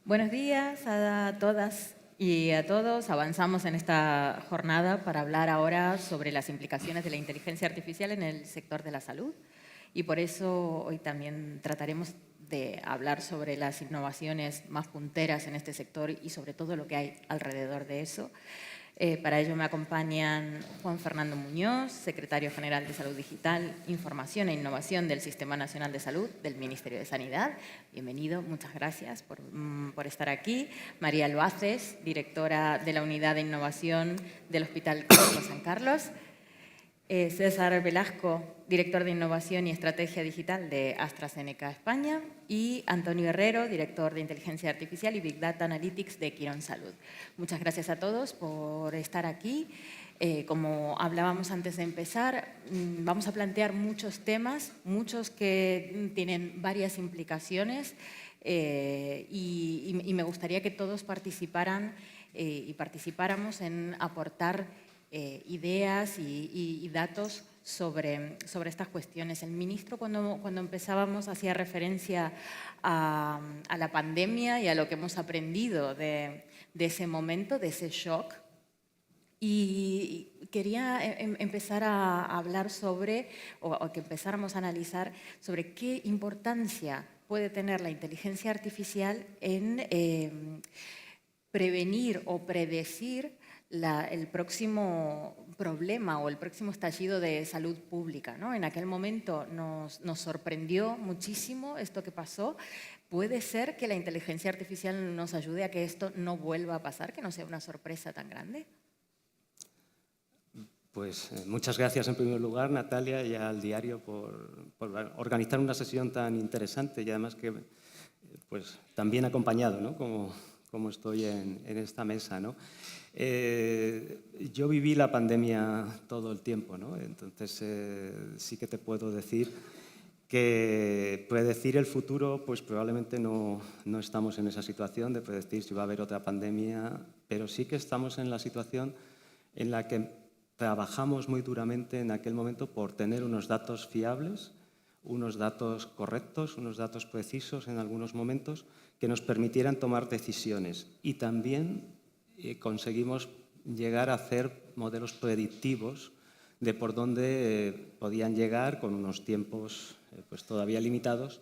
Buenos días a todas y a todos. Avanzamos en esta jornada para hablar ahora sobre las implicaciones de la inteligencia artificial en el sector de la salud. Y por eso hoy también trataremos de hablar sobre las innovaciones más punteras en este sector y sobre todo lo que hay alrededor de eso. Para ello me acompañan Juan Fernando Muñoz, Secretario General de Salud Digital, Información e Innovación del Sistema Nacional de Salud del Ministerio de Sanidad. Bienvenido, muchas gracias por estar aquí. María Albaces, Directora de la Unidad de Innovación del Hospital Clínico San Carlos. César Velasco, Director de Innovación y Estrategia Digital de AstraZeneca España, y Antonio Herrero, Director de Inteligencia Artificial y Big Data Analytics de Quirón Salud. Muchas gracias a todos por estar aquí. Como hablábamos antes de empezar, vamos a plantear muchos temas, muchos que tienen varias implicaciones y me gustaría que todos participaran y participáramos en aportar ideas y datos sobre estas cuestiones. El ministro, cuando empezábamos, hacía referencia a la pandemia y a lo que hemos aprendido de ese momento, de ese shock. Y quería empezar a hablar sobre, o que empezáramos a analizar sobre qué importancia puede tener la inteligencia artificial en prevenir o predecir el próximo problema o el próximo estallido de salud pública, ¿no? En aquel momento nos sorprendió muchísimo esto que pasó. ¿Puede ser que la inteligencia artificial nos ayude a que esto no vuelva a pasar, que no sea una sorpresa tan grande? Pues muchas gracias en primer lugar, Natalia, y al diario por organizar una sesión tan interesante y además que pues, tan bien acompañado, ¿no? como estoy en esta mesa, ¿no? Yo viví la pandemia todo el tiempo, ¿no? Entonces sí que te puedo decir que predecir el futuro, pues probablemente no estamos en esa situación de predecir si va a haber otra pandemia, pero sí que estamos en la situación en la que trabajamos muy duramente en aquel momento por tener unos datos fiables, unos datos correctos, unos datos precisos en algunos momentos que nos permitieran tomar decisiones. Y también conseguimos llegar a hacer modelos predictivos de por dónde podían llegar, con unos tiempos pues todavía limitados,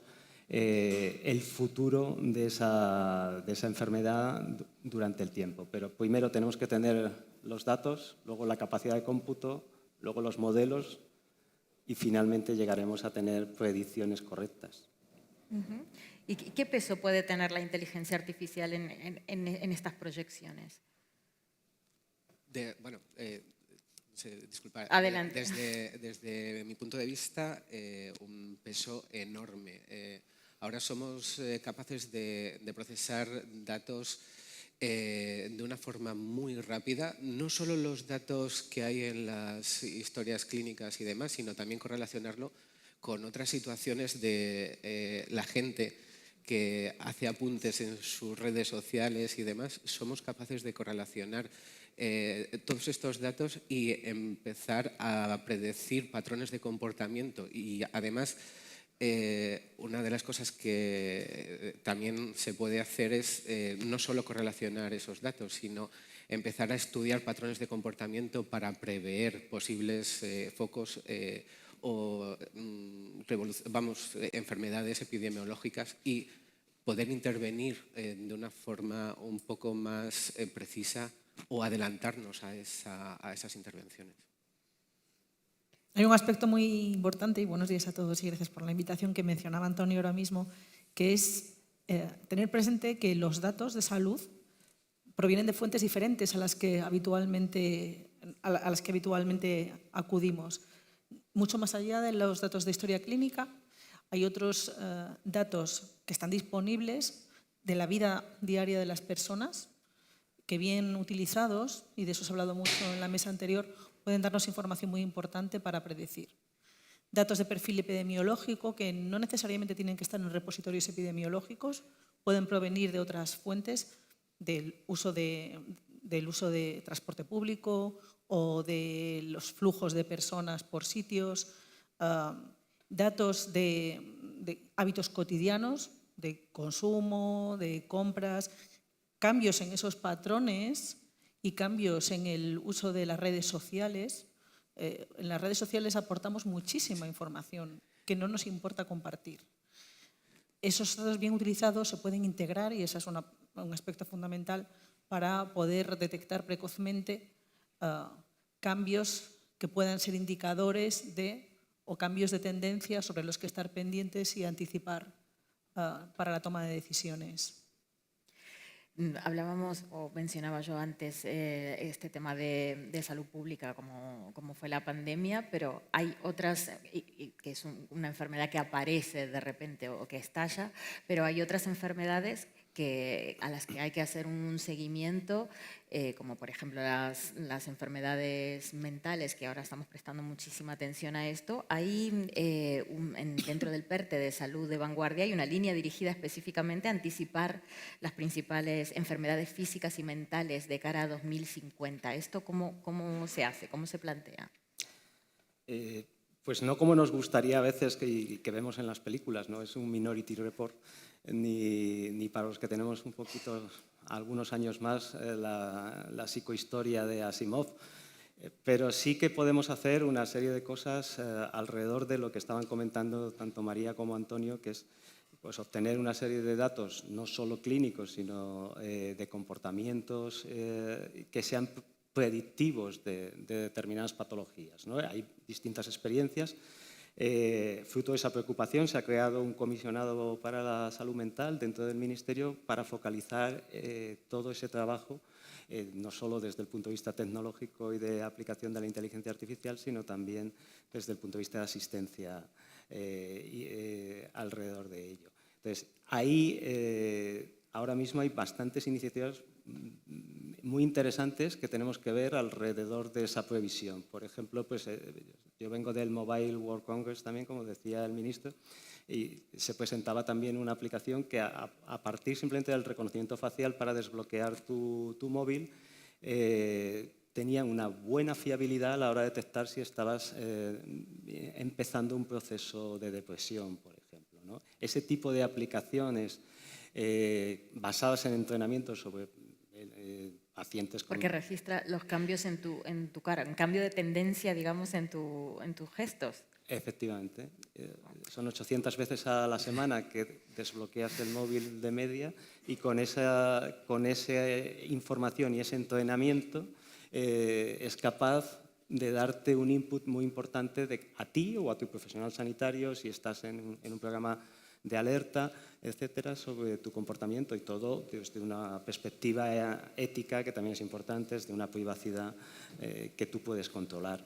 el futuro de esa enfermedad durante el tiempo. Pero primero tenemos que tener los datos, luego la capacidad de cómputo, luego los modelos y finalmente llegaremos a tener predicciones correctas. ¿Y qué peso puede tener la inteligencia artificial en estas proyecciones? Disculpa, Adelante. desde mi punto de vista, un peso enorme. Ahora somos capaces de procesar datos de una forma muy rápida, no solo los datos que hay en las historias clínicas y demás, sino también correlacionarlo con otras situaciones de la gente que hace apuntes en sus redes sociales y demás. Somos capaces de correlacionar todos estos datos y empezar a predecir patrones de comportamiento. Y además, una de las cosas que también se puede hacer es no solo correlacionar esos datos, sino empezar a estudiar patrones de comportamiento para prever posibles focos o enfermedades epidemiológicas y poder intervenir de una forma un poco más precisa o adelantarnos a esas intervenciones. Hay un aspecto muy importante, y buenos días a todos y gracias por la invitación, que mencionaba Antonio ahora mismo, que es tener presente que los datos de salud provienen de fuentes diferentes a las que habitualmente acudimos. Mucho más allá de los datos de historia clínica, hay otros datos que están disponibles de la vida diaria de las personas, que bien utilizados, y de eso se ha hablado mucho en la mesa anterior, pueden darnos información muy importante para predecir. Datos de perfil epidemiológico que no necesariamente tienen que estar en repositorios epidemiológicos, pueden provenir de otras fuentes, del uso de transporte público o de los flujos de personas por sitios, datos de hábitos cotidianos, de consumo, de compras, cambios en esos patrones y cambios en el uso de las redes sociales. En las redes sociales aportamos muchísima información que no nos importa compartir. Esos datos bien utilizados se pueden integrar y ese es un aspecto fundamental para poder detectar precozmente cambios que puedan ser indicadores o cambios de tendencia sobre los que estar pendientes y anticipar para la toma de decisiones. Hablábamos, o mencionaba yo antes, este tema de salud pública, como fue la pandemia, pero hay otras, que es una enfermedad que aparece de repente o que estalla, pero hay otras enfermedades a las que hay que hacer un seguimiento, como por ejemplo las enfermedades mentales, que ahora estamos prestando muchísima atención a esto. Hay dentro del PERTE de Salud de Vanguardia hay una línea dirigida específicamente a anticipar las principales enfermedades físicas y mentales de cara a 2050. ¿Esto cómo se hace? ¿Cómo se plantea? Pues no como nos gustaría a veces que vemos en las películas, ¿no? Es un Minority Report, ni para los que tenemos un poquito, algunos años más, la psicohistoria de Asimov. Pero sí que podemos hacer una serie de cosas alrededor de lo que estaban comentando tanto María como Antonio, que es pues, obtener una serie de datos, no solo clínicos, sino de comportamientos que sean predictivos de determinadas patologías, ¿no? Hay distintas experiencias. Fruto de esa preocupación se ha creado un comisionado para la salud mental dentro del Ministerio para focalizar todo ese trabajo, no solo desde el punto de vista tecnológico y de aplicación de la inteligencia artificial, sino también desde el punto de vista de asistencia alrededor de ello. Entonces, ahí ahora mismo hay bastantes iniciativas muy interesantes que tenemos que ver alrededor de esa previsión. Por ejemplo, pues, yo vengo del Mobile World Congress también, como decía el ministro, y se presentaba también una aplicación que a partir simplemente del reconocimiento facial para desbloquear tu móvil tenía una buena fiabilidad a la hora de detectar si estabas empezando un proceso de depresión, por ejemplo, ¿no? Ese tipo de aplicaciones basadas en entrenamiento sobre pacientes con... Porque registra los cambios en tu cara, un cambio de tendencia, digamos, en tus gestos. Efectivamente. Son 800 veces a la semana que desbloqueas el móvil de media y con esa información y ese entrenamiento es capaz de darte un input muy importante a ti o a tu profesional sanitario si estás en un programa de alerta, etcétera, sobre tu comportamiento y todo desde una perspectiva ética que también es importante, desde una privacidad que tú puedes controlar.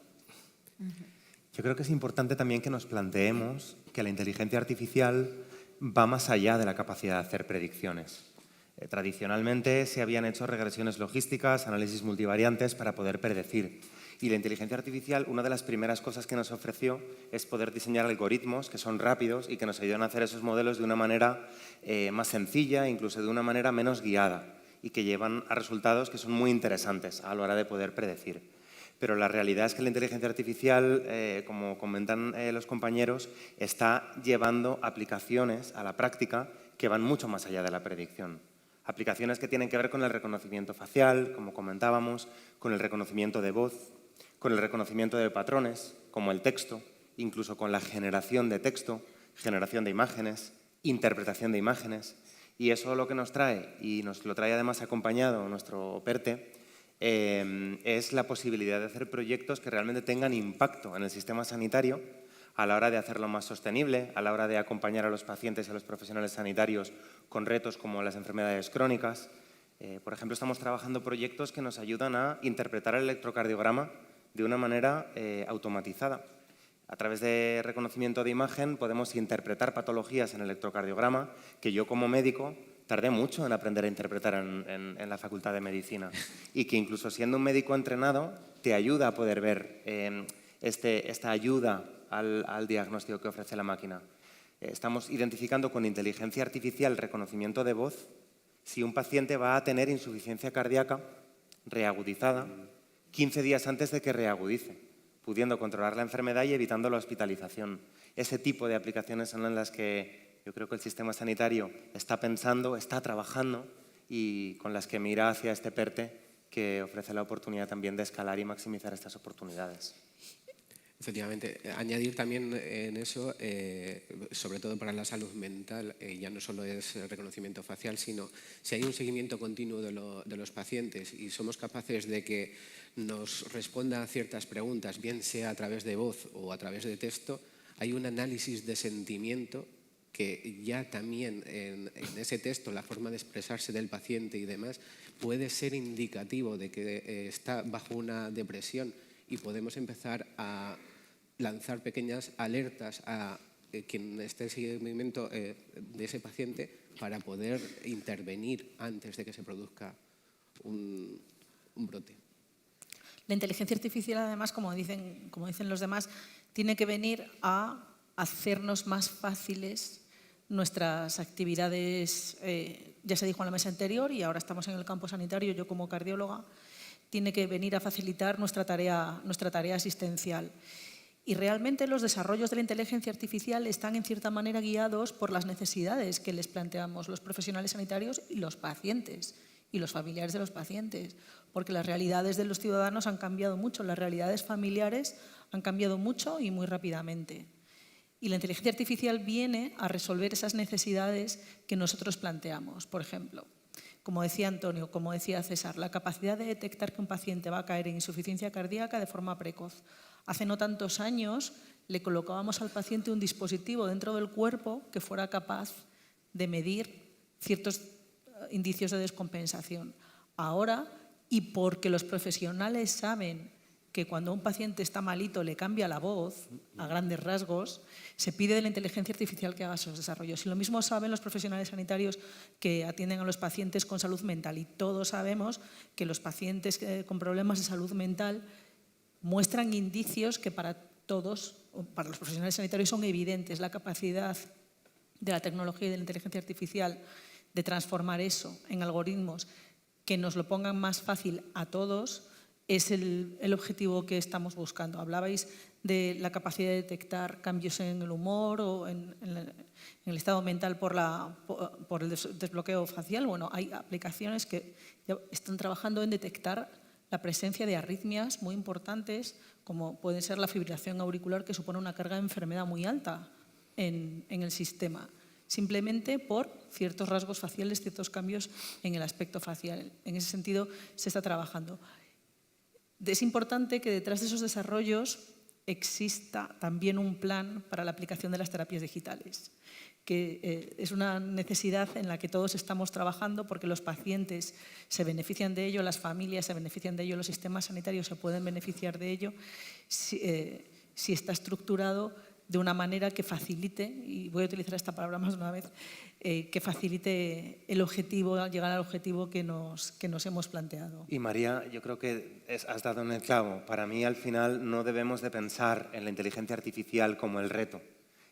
Yo creo que es importante también que nos planteemos que la inteligencia artificial va más allá de la capacidad de hacer predicciones. Tradicionalmente se habían hecho regresiones logísticas, análisis multivariantes para poder predecir. Y la inteligencia artificial, una de las primeras cosas que nos ofreció es poder diseñar algoritmos que son rápidos y que nos ayudan a hacer esos modelos de una manera más sencilla, incluso de una manera menos guiada, y que llevan a resultados que son muy interesantes a la hora de poder predecir. Pero la realidad es que la inteligencia artificial, como comentan los compañeros, está llevando aplicaciones a la práctica que van mucho más allá de la predicción. Aplicaciones que tienen que ver con el reconocimiento facial, como comentábamos, con el reconocimiento de voz, con el reconocimiento de patrones, como el texto, incluso con la generación de texto, generación de imágenes, interpretación de imágenes. Y eso lo que nos trae, y nos lo trae además acompañado nuestro PERTE, es la posibilidad de hacer proyectos que realmente tengan impacto en el sistema sanitario a la hora de hacerlo más sostenible, a la hora de acompañar a los pacientes y a los profesionales sanitarios con retos como las enfermedades crónicas. Por ejemplo, estamos trabajando proyectos que nos ayudan a interpretar el electrocardiograma de una manera automatizada. A través de reconocimiento de imagen podemos interpretar patologías en el electrocardiograma que yo como médico tardé mucho en aprender a interpretar en la Facultad de Medicina y que incluso siendo un médico entrenado te ayuda a poder ver esta ayuda al diagnóstico que ofrece la máquina. Estamos identificando con inteligencia artificial reconocimiento de voz si un paciente va a tener insuficiencia cardíaca reagudizada 15 días antes de que reagudice, pudiendo controlar la enfermedad y evitando la hospitalización. Ese tipo de aplicaciones son en las que Yo creo que el sistema sanitario está pensando, está trabajando y con las que mira hacia este PERTE que ofrece la oportunidad también de escalar y maximizar estas oportunidades. Efectivamente, añadir también en eso, sobre todo para la salud mental, ya no solo es el reconocimiento facial, sino si hay un seguimiento continuo de los pacientes y somos capaces de que nos responda a ciertas preguntas, bien sea a través de voz o a través de texto, hay un análisis de sentimiento que ya también en ese texto, la forma de expresarse del paciente y demás, puede ser indicativo de que está bajo una depresión y podemos empezar a lanzar pequeñas alertas a quien esté en seguimiento de ese paciente para poder intervenir antes de que se produzca un brote. La inteligencia artificial, además, como dicen los demás, tiene que venir a hacernos más fáciles nuestras actividades. Ya se dijo en la mesa anterior y ahora estamos en el campo sanitario. Yo, como cardióloga, tiene que venir a facilitar nuestra tarea asistencial. Y realmente los desarrollos de la inteligencia artificial están en cierta manera guiados por las necesidades que les planteamos los profesionales sanitarios y los pacientes y los familiares de los pacientes, porque las realidades de los ciudadanos han cambiado mucho, las realidades familiares han cambiado mucho y muy rápidamente. Y la inteligencia artificial viene a resolver esas necesidades que nosotros planteamos. Por ejemplo, como decía Antonio, como decía César, la capacidad de detectar que un paciente va a caer en insuficiencia cardíaca de forma precoz. Hace no tantos años le colocábamos al paciente un dispositivo dentro del cuerpo que fuera capaz de medir ciertos indicios de descompensación. Ahora, y porque los profesionales saben que cuando un paciente está malito le cambia la voz, a grandes rasgos, se pide de la inteligencia artificial que haga esos desarrollos. Y lo mismo saben los profesionales sanitarios que atienden a los pacientes con salud mental. Y todos sabemos que los pacientes con problemas de salud mental muestran indicios que para todos, para los profesionales sanitarios, son evidentes. La capacidad de la tecnología y de la inteligencia artificial de transformar eso en algoritmos que nos lo pongan más fácil a todos es el objetivo que estamos buscando. Hablabais de la capacidad de detectar cambios en el humor o en el estado mental por el desbloqueo facial. Bueno, hay aplicaciones que ya están trabajando en detectar la presencia de arritmias muy importantes, como puede ser la fibrilación auricular, que supone una carga de enfermedad muy alta en el sistema, simplemente por ciertos rasgos faciales, ciertos cambios en el aspecto facial. En ese sentido se está trabajando. Es importante que detrás de esos desarrollos exista también un plan para la aplicación de las terapias digitales, que es una necesidad en la que todos estamos trabajando porque los pacientes se benefician de ello, las familias se benefician de ello, los sistemas sanitarios se pueden beneficiar de ello si está estructurado de una manera que facilite, y voy a utilizar esta palabra más de una vez, que facilite el objetivo, llegar al objetivo que nos hemos planteado. Y María, yo creo que has dado en el clavo. Para mí, al final, no debemos de pensar en la inteligencia artificial como el reto.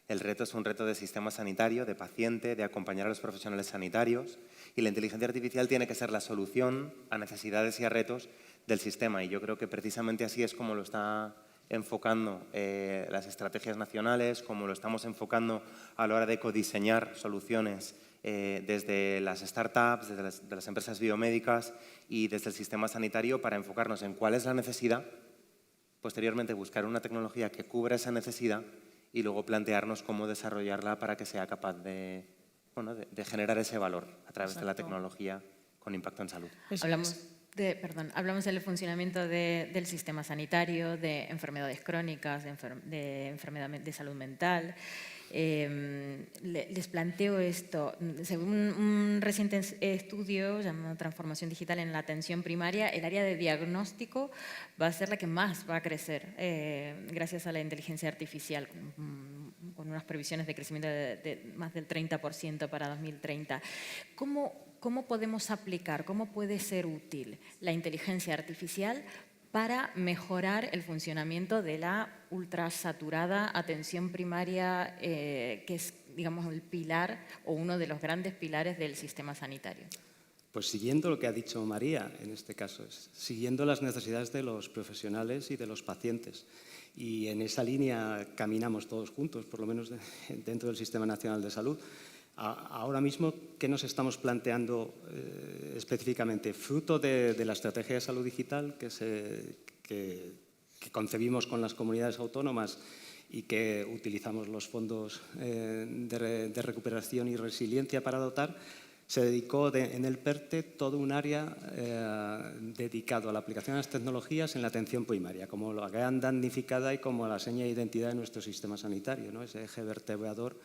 El reto es un reto de sistema sanitario, de paciente, de acompañar a los profesionales sanitarios, y la inteligencia artificial tiene que ser la solución a necesidades y a retos del sistema. Y yo creo que precisamente así es como lo está enfocando las estrategias nacionales, como lo estamos enfocando a la hora de codiseñar soluciones desde las startups, desde las empresas biomédicas y desde el sistema sanitario, para enfocarnos en cuál es la necesidad, posteriormente buscar una tecnología que cubra esa necesidad y luego plantearnos cómo desarrollarla para que sea capaz de generar ese valor a través de la tecnología con impacto en salud. Hablamos del funcionamiento del sistema sanitario, de enfermedades crónicas, de enfermedades de salud mental. Les planteo esto. Según un reciente estudio llamado Transformación Digital en la Atención Primaria, el área de diagnóstico va a ser la que más va a crecer gracias a la inteligencia artificial, con unas previsiones de crecimiento de más del 30% para 2030. ¿Cómo podemos aplicar, cómo puede ser útil la inteligencia artificial para mejorar el funcionamiento de la ultrasaturada atención primaria, que es, digamos, el pilar o uno de los grandes pilares del sistema sanitario? Pues siguiendo lo que ha dicho María, en este caso, siguiendo las necesidades de los profesionales y de los pacientes. Y en esa línea caminamos todos juntos, por lo menos dentro del Sistema Nacional de Salud. Ahora mismo, ¿qué nos estamos planteando específicamente? Fruto de la Estrategia de Salud Digital que concebimos con las comunidades autónomas y que utilizamos los fondos de recuperación y resiliencia para dotar, se dedicó en el PERTE todo un área dedicado a la aplicación de las tecnologías en la atención primaria, como la gran damnificada y como la seña de identidad de nuestro sistema sanitario, ¿no? Ese eje vertebrador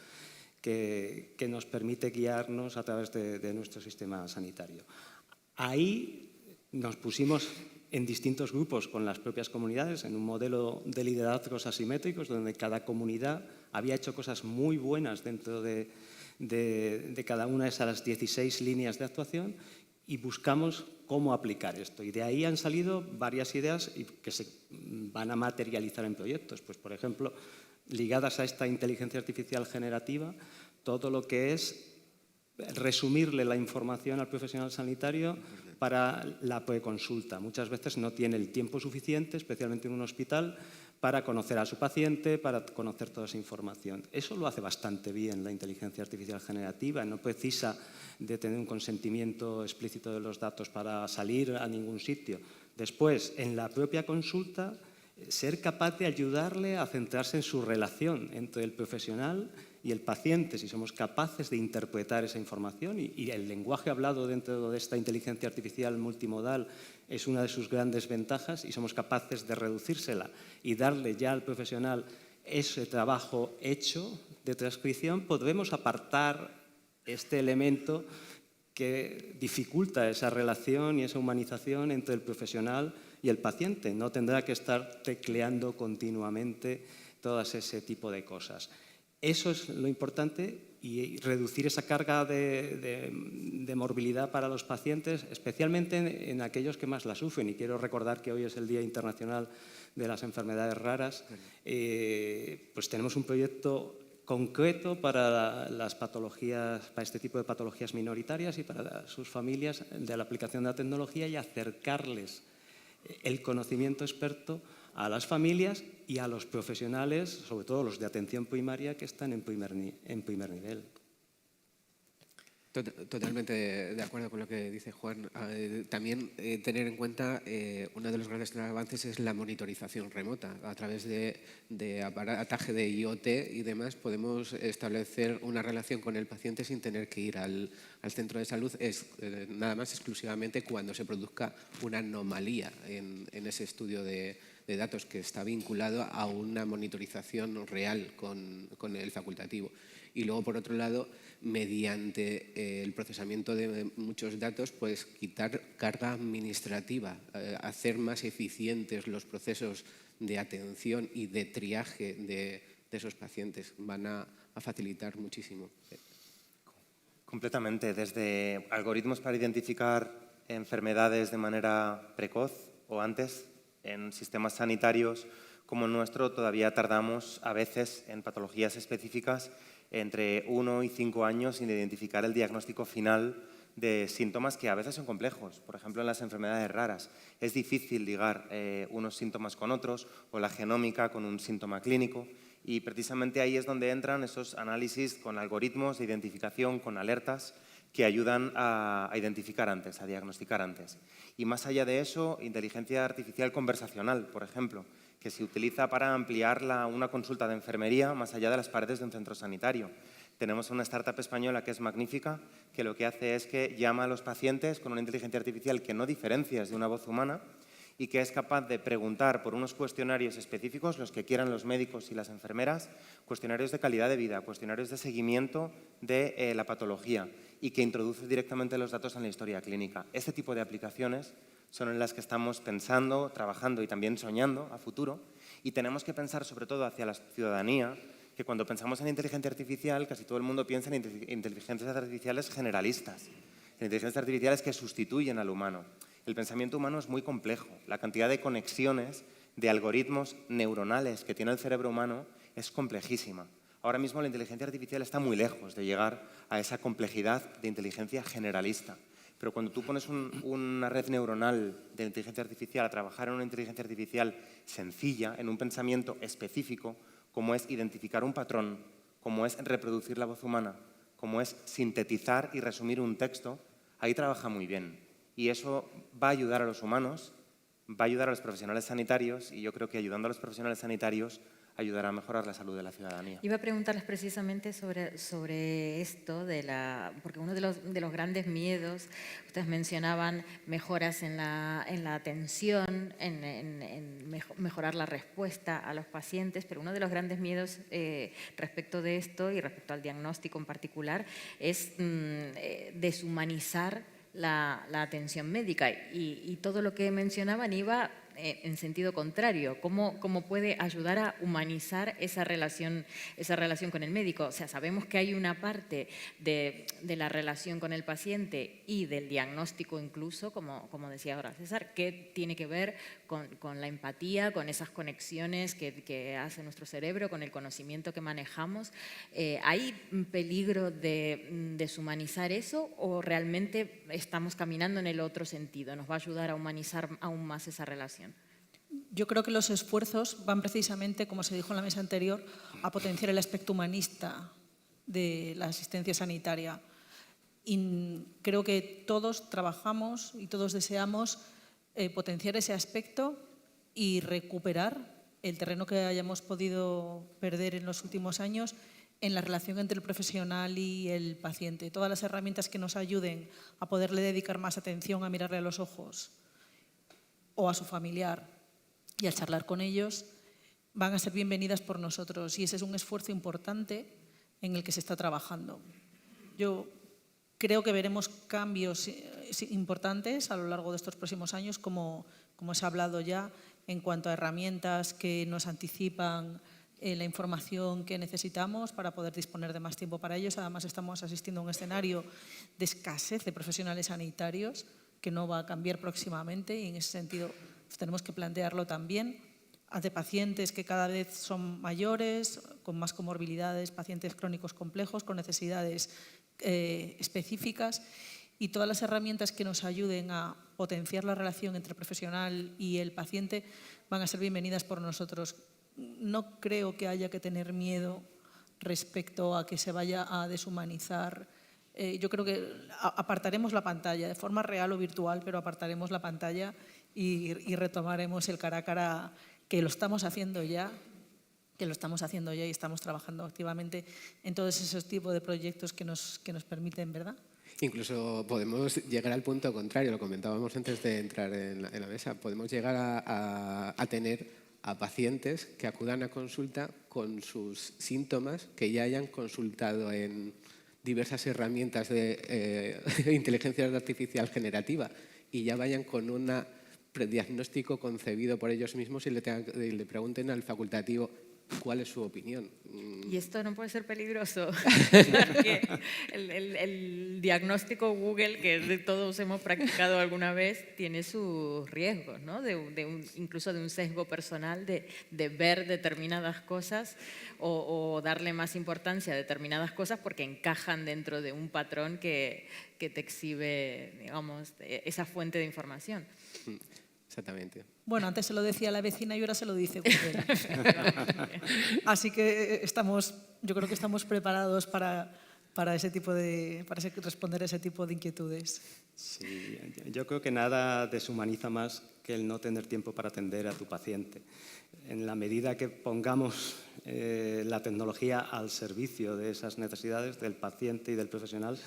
que nos permite guiarnos a través de nuestro sistema sanitario. Ahí nos pusimos en distintos grupos con las propias comunidades, en un modelo de liderazgos asimétricos, donde cada comunidad había hecho cosas muy buenas dentro de cada una de esas 16 líneas de actuación y buscamos cómo aplicar esto. Y de ahí han salido varias ideas que se van a materializar en proyectos. Pues, por ejemplo, ligadas a esta inteligencia artificial generativa, todo lo que es resumirle la información al profesional sanitario para la preconsulta. Muchas veces no tiene el tiempo suficiente, especialmente en un hospital, para conocer a su paciente, para conocer toda esa información. Eso lo hace bastante bien la inteligencia artificial generativa, no precisa de tener un consentimiento explícito de los datos para salir a ningún sitio. Después, en la propia consulta, ser capaz de ayudarle a centrarse en su relación entre el profesional y el paciente, si somos capaces de interpretar esa información y el lenguaje hablado dentro de esta inteligencia artificial multimodal es una de sus grandes ventajas y somos capaces de reducírsela y darle ya al profesional ese trabajo hecho de transcripción, podremos apartar este elemento que dificulta esa relación y esa humanización entre el profesional y el paciente. No tendrá que estar tecleando continuamente todas ese tipo de cosas. Eso es lo importante y reducir esa carga de morbilidad para los pacientes, especialmente en aquellos que más la sufren. Y quiero recordar que hoy es el Día Internacional de las Enfermedades Raras. Pues tenemos un proyecto concreto para las patologías, para este tipo de patologías minoritarias y para sus familias de la aplicación de la tecnología y acercarles el conocimiento experto a las familias y a los profesionales, sobre todo los de atención primaria, que están en primer nivel. Totalmente de acuerdo con lo que dice Juan. También tener en cuenta uno de los grandes avances es la monitorización remota. A través de aparataje de IoT y demás podemos establecer una relación con el paciente sin tener que ir al centro de salud, nada más exclusivamente cuando se produzca una anomalía en ese estudio de datos que está vinculado a una monitorización real con el facultativo. Y luego, por otro lado, mediante el procesamiento de muchos datos, pues quitar carga administrativa, hacer más eficientes los procesos de atención y de triaje de esos pacientes. Van a facilitar muchísimo. Completamente. Desde algoritmos para identificar enfermedades de manera precoz o antes, en sistemas sanitarios como el nuestro todavía tardamos a veces en patologías específicas entre 1 y 5 años sin identificar el diagnóstico final de síntomas que a veces son complejos. Por ejemplo, en las enfermedades raras es difícil ligar unos síntomas con otros o la genómica con un síntoma clínico y precisamente ahí es donde entran esos análisis con algoritmos de identificación, con alertas que ayudan a identificar antes, a diagnosticar antes. Y más allá de eso, inteligencia artificial conversacional, por ejemplo, que se utiliza para ampliar una consulta de enfermería más allá de las paredes de un centro sanitario. Tenemos una startup española que es magnífica, que lo que hace es que llama a los pacientes con una inteligencia artificial que no diferencias de una voz humana y que es capaz de preguntar por unos cuestionarios específicos, los que quieran los médicos y las enfermeras, cuestionarios de calidad de vida, cuestionarios de seguimiento de la patología y que introduce directamente los datos en la historia clínica. Este tipo de aplicaciones son en las que estamos pensando, trabajando y también soñando a futuro y tenemos que pensar sobre todo hacia la ciudadanía, que cuando pensamos en inteligencia artificial casi todo el mundo piensa en inteligencias artificiales generalistas, en inteligencias artificiales que sustituyen al humano. El pensamiento humano es muy complejo. La cantidad de conexiones, de algoritmos neuronales que tiene el cerebro humano es complejísima. Ahora mismo la inteligencia artificial está muy lejos de llegar a esa complejidad de inteligencia generalista. pero cuando tú pones una red neuronal de inteligencia artificial a trabajar en una inteligencia artificial sencilla, en un pensamiento específico, como es identificar un patrón, como es reproducir la voz humana, como es sintetizar y resumir un texto, ahí trabaja muy bien. Y eso va a ayudar a los humanos, va a ayudar a los profesionales sanitarios, y yo creo que ayudando a los profesionales sanitarios ayudará a mejorar la salud de la ciudadanía. Iba a preguntarles precisamente sobre esto, porque uno de los grandes miedos, ustedes mencionaban mejoras en la atención, en mejorar la respuesta a los pacientes, pero uno de los grandes miedos respecto de esto y respecto al diagnóstico en particular es deshumanizar la atención médica, y todo lo que mencionaban iba en sentido contrario. ¿Cómo puede ayudar a humanizar esa relación con el médico? O sea, sabemos que hay una parte de la relación con el paciente y del diagnóstico incluso, como decía ahora César, que tiene que ver con la empatía, con esas conexiones que hace nuestro cerebro, con el conocimiento que manejamos. ¿Hay peligro de deshumanizar eso o realmente estamos caminando en el otro sentido? ¿Nos va a ayudar a humanizar aún más esa relación? Yo creo que los esfuerzos van precisamente, como se dijo en la mesa anterior, a potenciar el aspecto humanista de la asistencia sanitaria. Y creo que todos trabajamos y todos deseamos potenciar ese aspecto y recuperar el terreno que hayamos podido perder en los últimos años en la relación entre el profesional y el paciente. Todas las herramientas que nos ayuden a poderle dedicar más atención, a mirarle a los ojos o a su familiar y a charlar con ellos, van a ser bienvenidas por nosotros, y ese es un esfuerzo importante en el que se está trabajando. Yo creo que veremos cambios importantes a lo largo de estos próximos años, como se ha hablado ya, en cuanto a herramientas que nos anticipan la información que necesitamos para poder disponer de más tiempo para ellos. Además, estamos asistiendo a un escenario de escasez de profesionales sanitarios que no va a cambiar próximamente, y en ese sentido tenemos que plantearlo también ante pacientes que cada vez son mayores, con más comorbilidades, pacientes crónicos complejos, con necesidades específicas, y todas las herramientas que nos ayuden a potenciar la relación entre el profesional y el paciente van a ser bienvenidas por nosotros. No creo que haya que tener miedo respecto a que se vaya a deshumanizar. Yo creo que apartaremos la pantalla, de forma real o virtual, pero apartaremos la pantalla y retomaremos el cara a cara, que lo estamos haciendo ya, y estamos trabajando activamente en todos esos tipos de proyectos que nos permiten, ¿verdad? Incluso podemos llegar al punto contrario, lo comentábamos antes de entrar en la mesa, podemos llegar a tener a pacientes que acudan a consulta con sus síntomas que ya hayan consultado en diversas herramientas de inteligencia artificial generativa y ya vayan con un prediagnóstico concebido por ellos mismos y le pregunten al facultativo cuál es su opinión. Y esto no puede ser peligroso, porque el diagnóstico Google, que todos hemos practicado alguna vez, tiene sus riesgos, ¿no? Incluso de un sesgo personal de ver determinadas cosas o darle más importancia a determinadas cosas porque encajan dentro de un patrón que te exhibe, digamos, esa fuente de información. Exactamente. Bueno, antes se lo decía la vecina y ahora se lo dice Google. Así que yo creo que estamos preparados para responder a ese tipo de inquietudes. Sí, yo creo que nada deshumaniza más que el no tener tiempo para atender a tu paciente. En la medida que pongamos la tecnología al servicio de esas necesidades del paciente y del profesional,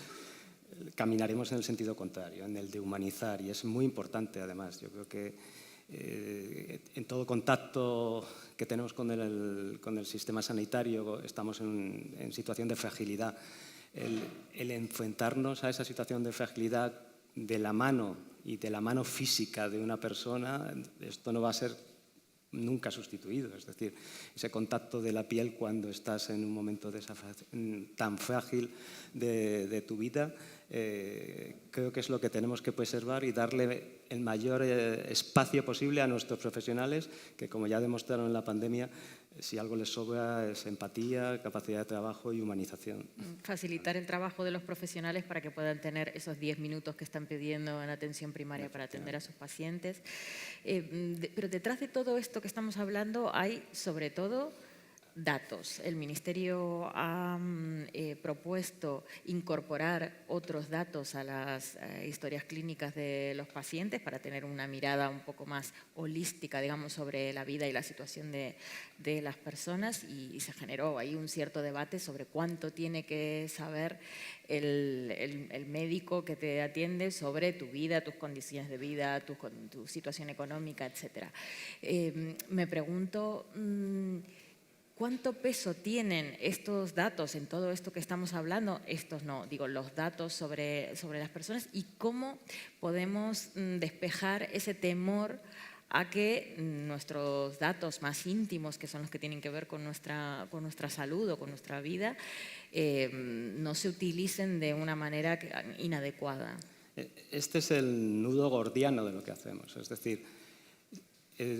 caminaremos en el sentido contrario, en el de humanizar, y es muy importante además. Yo creo que en todo contacto que tenemos con el sistema sanitario estamos en situación de fragilidad. El enfrentarnos a esa situación de fragilidad de la mano y de la mano física de una persona, esto no va a ser nunca sustituido. Es decir, ese contacto de la piel cuando estás en un momento tan frágil de tu vida, creo que es lo que tenemos que preservar y darle el mayor espacio posible a nuestros profesionales, que como ya demostraron en la pandemia, Si algo les sobra es empatía, capacidad de trabajo y humanización. Facilitar el trabajo de los profesionales para que puedan tener esos 10 minutos que están pidiendo en atención primaria para atender a sus pacientes. Pero detrás de todo esto que estamos hablando hay, sobre todo, datos. El Ministerio ha propuesto incorporar otros datos a las historias clínicas de los pacientes para tener una mirada un poco más holística, digamos, sobre la vida y la situación de las personas, y se generó ahí un cierto debate sobre cuánto tiene que saber el médico que te atiende sobre tu vida, tus condiciones de vida, tu situación económica, etc. Me pregunto, ¿cuánto peso tienen estos datos en todo esto que estamos hablando? Estos no, digo, los datos sobre las personas, y cómo podemos despejar ese temor a que nuestros datos más íntimos, que son los que tienen que ver con nuestra salud o con nuestra vida, no se utilicen de una manera inadecuada. Este es el nudo gordiano de lo que hacemos. Es decir,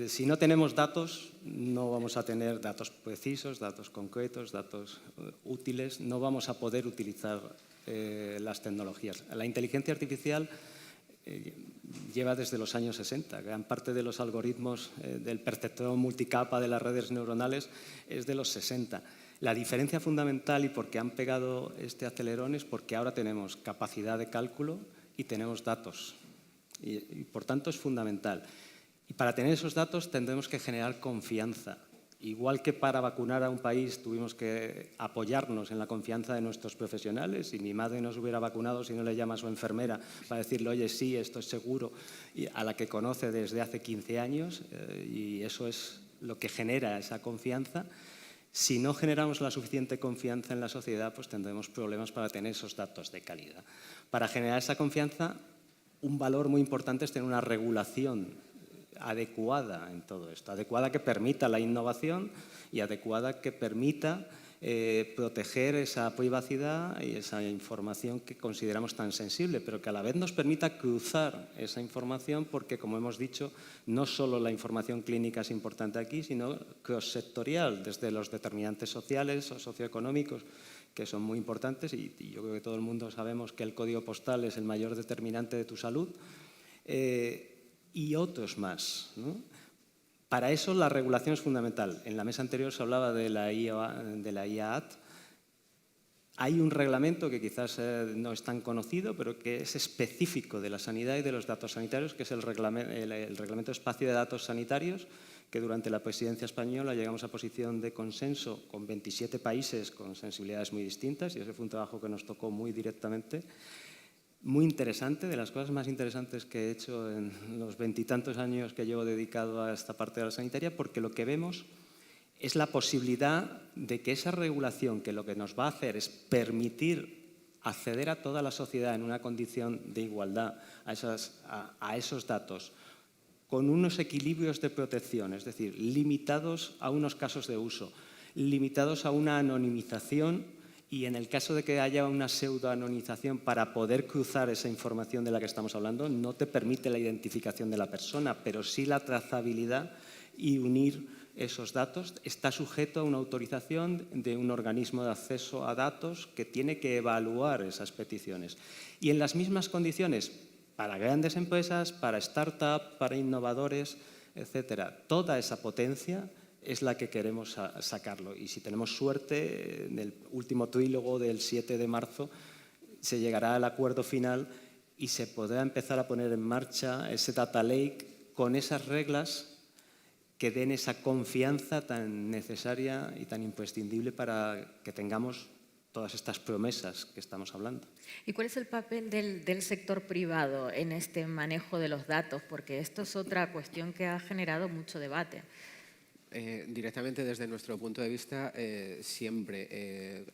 si no tenemos datos, no vamos a tener datos precisos, datos concretos, datos útiles, no vamos a poder utilizar las tecnologías. La inteligencia artificial lleva desde los años 60. Gran parte de los algoritmos del perceptor multicapa de las redes neuronales es de los 60. La diferencia fundamental y por qué han pegado este acelerón es porque ahora tenemos capacidad de cálculo y tenemos datos. Y por tanto es fundamental. Y para tener esos datos tendremos que generar confianza. Igual que para vacunar a un país tuvimos que apoyarnos en la confianza de nuestros profesionales, y mi madre no se hubiera vacunado si no le llama a su enfermera para decirle, oye, sí, esto es seguro, y a la que conoce desde hace 15 años, y eso es lo que genera esa confianza. Si no generamos la suficiente confianza en la sociedad, pues tendremos problemas para tener esos datos de calidad. Para generar esa confianza, un valor muy importante es tener una regulación adecuada en todo esto, adecuada que permita la innovación y adecuada que permita proteger esa privacidad y esa información que consideramos tan sensible, pero que a la vez nos permita cruzar esa información, porque, como hemos dicho, no solo la información clínica es importante aquí, sino cross-sectorial, desde los determinantes sociales o socioeconómicos, que son muy importantes, y yo creo que todo el mundo sabemos que el código postal es el mayor determinante de tu salud, y otros más, ¿no? Para eso la regulación es fundamental. En la mesa anterior se hablaba de la IAAT. Hay un reglamento que quizás no es tan conocido, pero que es específico de la sanidad y de los datos sanitarios, que es el Reglamento Espacio de Datos Sanitarios, que durante la presidencia española llegamos a posición de consenso con 27 países con sensibilidades muy distintas, y ese fue un trabajo que nos tocó muy directamente. Muy interesante, de las cosas más interesantes que he hecho en los 20 y tantos años que llevo dedicado a esta parte de la sanitaria, porque lo que vemos es la posibilidad de que esa regulación, que lo que nos va a hacer es permitir acceder a toda la sociedad en una condición de igualdad a esos datos, con unos equilibrios de protección, es decir, limitados a unos casos de uso, limitados a una anonimización, y en el caso de que haya una pseudoanonimización, para poder cruzar esa información de la que estamos hablando, no te permite la identificación de la persona, pero sí la trazabilidad y unir esos datos. Está sujeto a una autorización de un organismo de acceso a datos que tiene que evaluar esas peticiones. Y en las mismas condiciones, para grandes empresas, para startups, para innovadores, etcétera. Toda esa potencia es la que queremos sacarlo. Y si tenemos suerte, en el último trílogo del 7 de marzo se llegará al acuerdo final y se podrá empezar a poner en marcha ese data lake con esas reglas que den esa confianza tan necesaria y tan imprescindible para que tengamos todas estas promesas que estamos hablando. ¿Y cuál es el papel del sector privado en este manejo de los datos? Porque esto es otra cuestión que ha generado mucho debate. Directamente desde nuestro punto de vista, siempre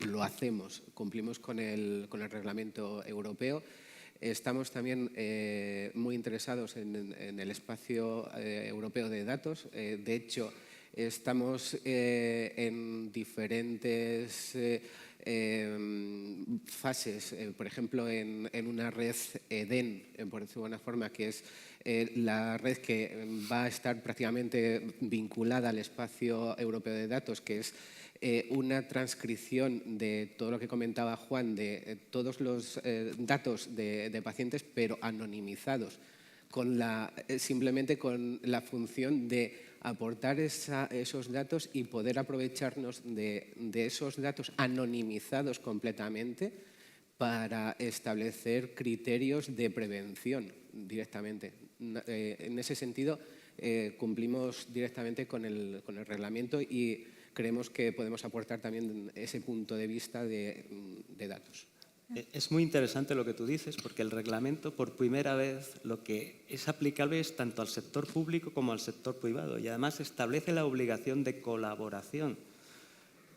lo hacemos, cumplimos con el reglamento europeo. Estamos también muy interesados en el espacio europeo de datos. De hecho, estamos en diferentes fases, por ejemplo, en una red EDEN, por decirlo de alguna forma, que es la red que va a estar prácticamente vinculada al espacio europeo de datos, que es una transcripción de todo lo que comentaba Juan, de todos los datos de pacientes, pero anonimizados, simplemente con la función de aportar esos datos y poder aprovecharnos de esos datos anonimizados completamente para establecer criterios de prevención directamente. En ese sentido, cumplimos directamente con el reglamento y creemos que podemos aportar también ese punto de vista de datos. Es muy interesante lo que tú dices, porque el reglamento, por primera vez, lo que es aplicable es tanto al sector público como al sector privado, y además establece la obligación de colaboración.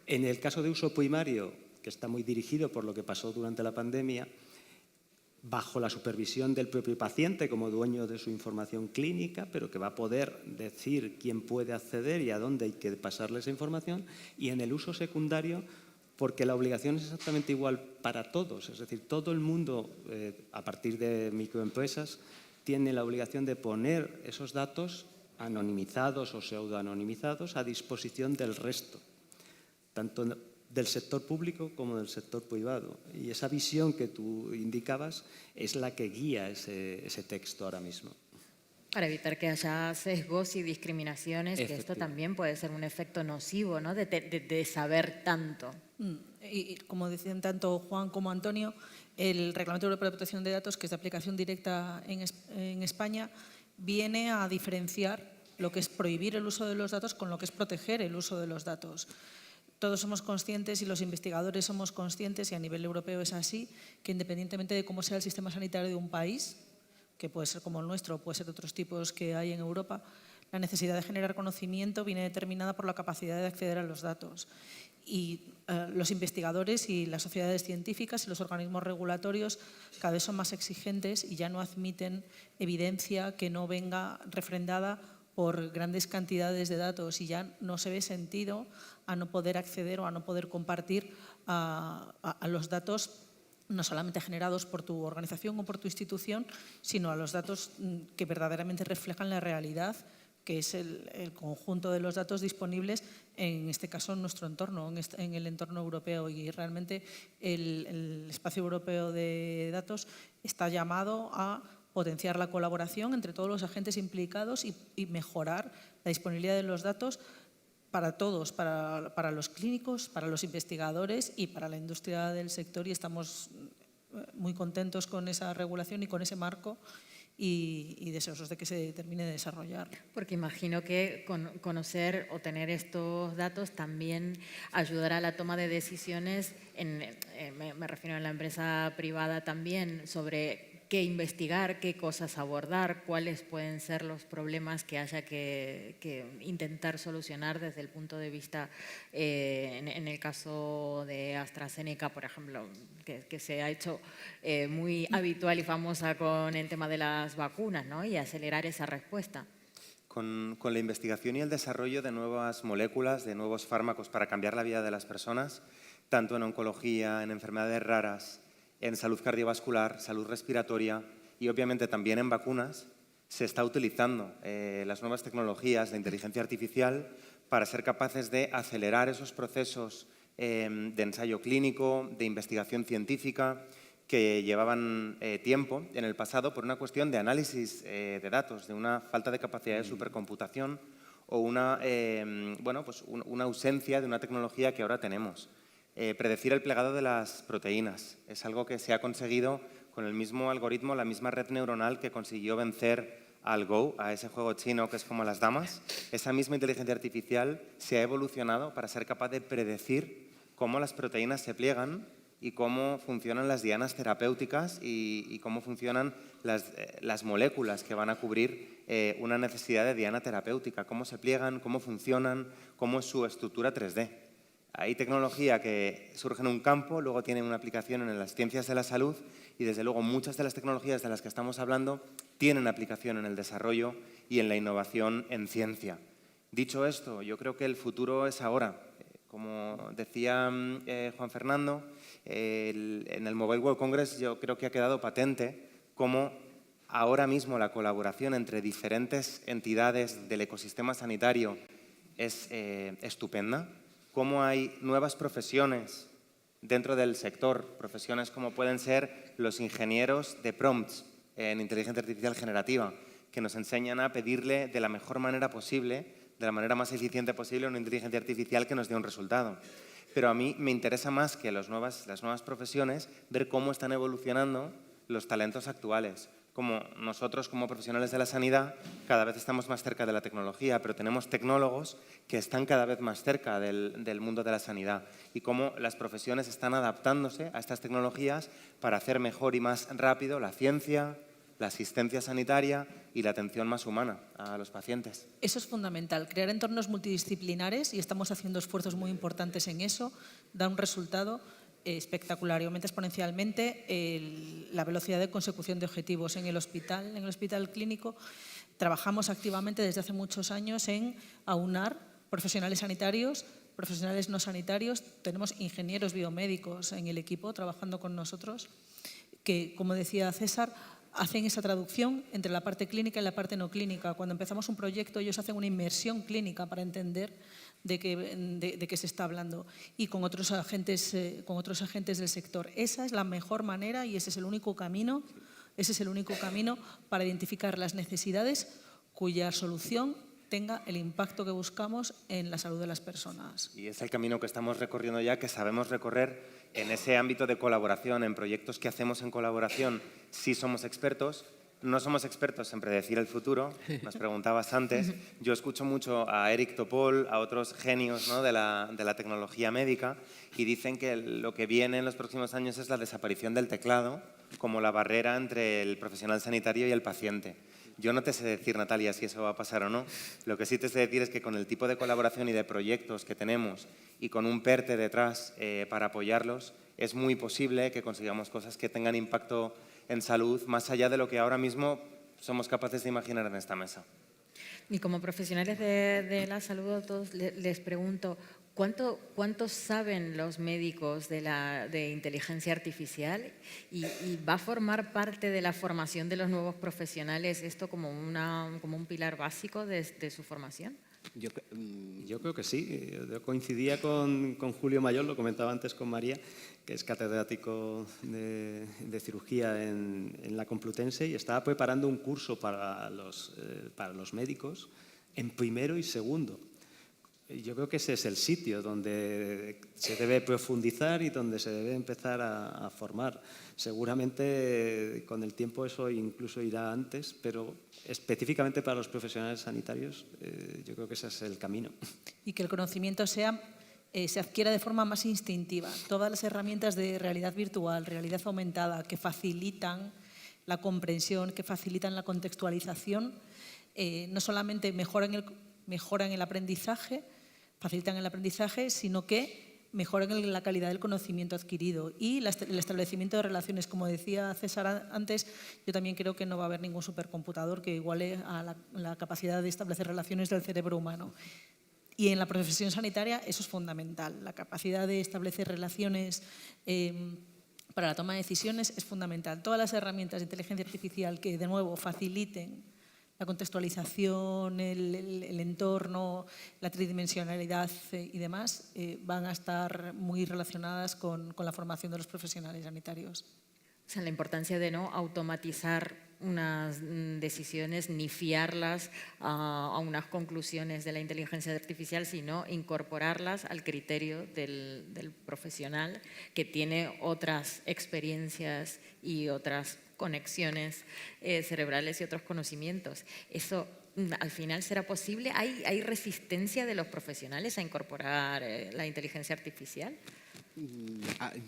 En el caso de uso primario, que está muy dirigido por lo que pasó durante la pandemia, bajo la supervisión del propio paciente como dueño de su información clínica, pero que va a poder decir quién puede acceder y a dónde hay que pasarle esa información, y en el uso secundario, porque la obligación es exactamente igual para todos, es decir, todo el mundo, a partir de microempresas, tiene la obligación de poner esos datos anonimizados o pseudoanonimizados a disposición del resto, tanto del sector público como del sector privado. Y esa visión que tú indicabas es la que guía ese texto ahora mismo. Para evitar que haya sesgos y discriminaciones, que esto también puede ser un efecto nocivo, ¿no? de saber tanto. Y como decían tanto Juan como Antonio, el Reglamento Europeo de Protección de Datos, que es de aplicación directa en España, viene a diferenciar lo que es prohibir el uso de los datos con lo que es proteger el uso de los datos. Todos somos conscientes y los investigadores somos conscientes, y a nivel europeo es así, que independientemente de cómo sea el sistema sanitario de un país, que puede ser como el nuestro, puede ser de otros tipos que hay en Europa, la necesidad de generar conocimiento viene determinada por la capacidad de acceder a los datos. Y los investigadores y las sociedades científicas y los organismos regulatorios cada vez son más exigentes y ya no admiten evidencia que no venga refrendada por grandes cantidades de datos, y ya no se ve sentido a no poder acceder o a no poder compartir a los datos no solamente generados por tu organización o por tu institución, sino a los datos que verdaderamente reflejan la realidad, que es el conjunto de los datos disponibles, en este caso en nuestro entorno, en el entorno europeo. Y realmente el espacio europeo de datos está llamado a potenciar la colaboración entre todos los agentes implicados y mejorar la disponibilidad de los datos para todos, para los clínicos, para los investigadores y para la industria del sector, y estamos muy contentos con esa regulación y con ese marco y deseosos de que se termine de desarrollar. Porque imagino que conocer o tener estos datos también ayudará a la toma de decisiones, me refiero a la empresa privada también, sobre qué investigar, qué cosas abordar, cuáles pueden ser los problemas que haya que intentar solucionar desde el punto de vista, en el caso de AstraZeneca, por ejemplo, que se ha hecho muy habitual y famosa con el tema de las vacunas, ¿no? Y acelerar esa respuesta. Con la investigación y el desarrollo de nuevas moléculas, de nuevos fármacos para cambiar la vida de las personas, tanto en oncología, en enfermedades raras, en salud cardiovascular, salud respiratoria y obviamente también en vacunas, se está utilizando las nuevas tecnologías de inteligencia artificial para ser capaces de acelerar esos procesos de ensayo clínico, de investigación científica, que llevaban tiempo en el pasado por una cuestión de análisis de datos, de una falta de capacidad de supercomputación o una ausencia de una tecnología que ahora tenemos. Predecir el plegado de las proteínas es algo que se ha conseguido con el mismo algoritmo, la misma red neuronal que consiguió vencer al Go, a ese juego chino que es como las damas. Esa misma inteligencia artificial se ha evolucionado para ser capaz de predecir cómo las proteínas se pliegan y cómo funcionan las dianas terapéuticas y cómo funcionan las moléculas que van a cubrir una necesidad de diana terapéutica, cómo se pliegan, cómo funcionan, cómo es su estructura 3D. Hay tecnología que surge en un campo, luego tiene una aplicación en las ciencias de la salud y, desde luego, muchas de las tecnologías de las que estamos hablando tienen aplicación en el desarrollo y en la innovación en ciencia. Dicho esto, yo creo que el futuro es ahora. Como decía Juan Fernando, en el Mobile World Congress yo creo que ha quedado patente cómo ahora mismo la colaboración entre diferentes entidades del ecosistema sanitario es estupenda, cómo hay nuevas profesiones dentro del sector, profesiones como pueden ser los ingenieros de prompts en inteligencia artificial generativa, que nos enseñan a pedirle de la mejor manera posible, de la manera más eficiente posible, una inteligencia artificial que nos dé un resultado. Pero a mí me interesa más que las nuevas profesiones ver cómo están evolucionando los talentos actuales. Como nosotros, como profesionales de la sanidad, cada vez estamos más cerca de la tecnología, pero tenemos tecnólogos que están cada vez más cerca del mundo de la sanidad y cómo las profesiones están adaptándose a estas tecnologías para hacer mejor y más rápido la ciencia, la asistencia sanitaria y la atención más humana a los pacientes. Eso es fundamental, crear entornos multidisciplinares, y estamos haciendo esfuerzos muy importantes en eso, da un resultado espectacular y aumenta exponencialmente la velocidad de consecución de objetivos en el hospital clínico. Trabajamos activamente desde hace muchos años en aunar profesionales sanitarios, profesionales no sanitarios. Tenemos ingenieros biomédicos en el equipo trabajando con nosotros que, como decía César, hacen esa traducción entre la parte clínica y la parte no clínica. Cuando empezamos un proyecto, ellos hacen una inmersión clínica para entender de qué se está hablando, y con otros agentes del sector. Esa es la mejor manera y ese es el único camino para identificar las necesidades cuya solución tenga el impacto que buscamos en la salud de las personas. Y es el camino que estamos recorriendo ya, que sabemos recorrer en ese ámbito de colaboración, en proyectos que hacemos en colaboración. Sí somos expertos. No somos expertos en predecir el futuro, nos preguntabas antes. Yo escucho mucho a Eric Topol, a otros genios, ¿no?, de la tecnología médica, y dicen que lo que viene en los próximos años es la desaparición del teclado como la barrera entre el profesional sanitario y el paciente. Yo no te sé decir, Natalia, si eso va a pasar o no. Lo que sí te sé decir es que con el tipo de colaboración y de proyectos que tenemos y con un PERTE detrás para apoyarlos, es muy posible que consigamos cosas que tengan impacto en salud, más allá de lo que ahora mismo somos capaces de imaginar en esta mesa. Y como profesionales de la salud, a todos les pregunto, ¿cuánto saben los médicos de inteligencia artificial? ¿Y va a formar parte de la formación de los nuevos profesionales esto como un pilar básico de su formación? Yo creo que sí. Yo coincidía con Julio Mayor, lo comentaba antes con María, que es catedrático de cirugía en la Complutense, y estaba preparando un curso para los médicos en primero y segundo. Yo creo que ese es el sitio donde se debe profundizar y donde se debe empezar a formar. Seguramente con el tiempo eso incluso irá antes, pero específicamente para los profesionales sanitarios yo creo que ese es el camino. Y que el conocimiento se adquiera de forma más instintiva. Todas las herramientas de realidad virtual, realidad aumentada, que facilitan la comprensión, que facilitan la contextualización, no solamente mejoran el aprendizaje, facilitan el aprendizaje, sino que mejoran la calidad del conocimiento adquirido y el establecimiento de relaciones. Como decía César antes, yo también creo que no va a haber ningún supercomputador que iguale a la capacidad de establecer relaciones del cerebro humano. Y en la profesión sanitaria eso es fundamental. La capacidad de establecer relaciones para la toma de decisiones es fundamental. Todas las herramientas de inteligencia artificial que, de nuevo, faciliten la contextualización, el entorno, la tridimensionalidad y demás, van a estar muy relacionadas con la formación de los profesionales sanitarios. O sea, la importancia de no automatizar unas decisiones ni fiarlas a unas conclusiones de la inteligencia artificial, sino incorporarlas al criterio del profesional que tiene otras experiencias y otras conexiones cerebrales y otros conocimientos. ¿Eso al final será posible? ¿Hay resistencia de los profesionales a incorporar la inteligencia artificial?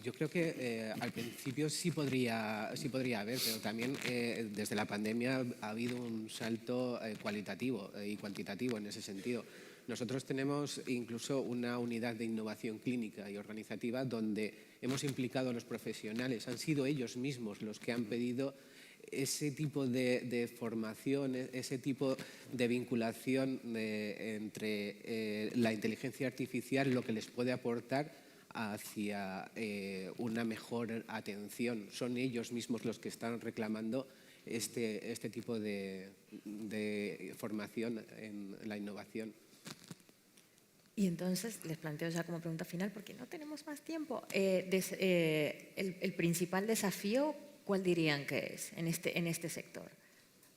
Yo creo que al principio sí podría haber, pero también desde la pandemia ha habido un salto cualitativo y cuantitativo en ese sentido. Nosotros tenemos incluso una unidad de innovación clínica y organizativa donde hemos implicado a los profesionales, han sido ellos mismos los que han pedido ese tipo de formación, ese tipo de vinculación entre la inteligencia artificial, lo que les puede aportar hacia una mejor atención. Son ellos mismos los que están reclamando este tipo de formación en la innovación. Y entonces les planteo ya como pregunta final, porque no tenemos más tiempo, el principal desafío, ¿cuál dirían que es en este sector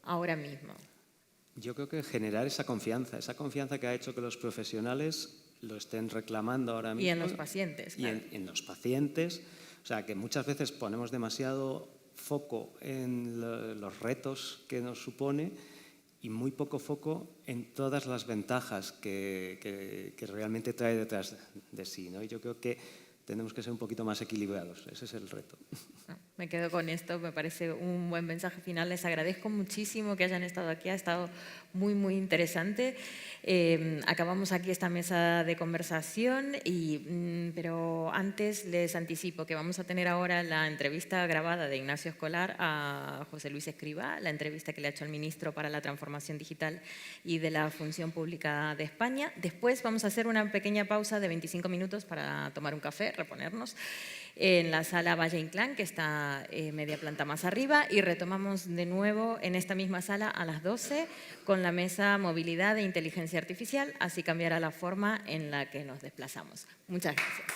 ahora mismo? Yo creo que generar esa confianza que ha hecho que los profesionales lo estén reclamando ahora mismo. Y en los pacientes. Y Claro. en los pacientes. O sea, que muchas veces ponemos demasiado foco en los retos que nos supone y muy poco foco en todas las ventajas que realmente trae detrás de sí, ¿no? Y yo creo que tenemos que ser un poquito más equilibrados. Ese es el reto. Me quedo con esto, me parece un buen mensaje final. Les agradezco muchísimo que hayan estado aquí, ha estado muy, muy interesante. Acabamos aquí esta mesa de conversación, pero antes les anticipo que vamos a tener ahora la entrevista grabada de Ignacio Escolar a José Luis Escrivá, la entrevista que le ha hecho el ministro para la Transformación Digital y de la Función Pública de España. Después vamos a hacer una pequeña pausa de 25 minutos para tomar un café, reponernos, en la sala Valle Inclán, que está media planta más arriba, y retomamos de nuevo en esta misma sala a las 12 con la mesa Movilidad e Inteligencia Artificial, así cambiará la forma en la que nos desplazamos. Muchas gracias.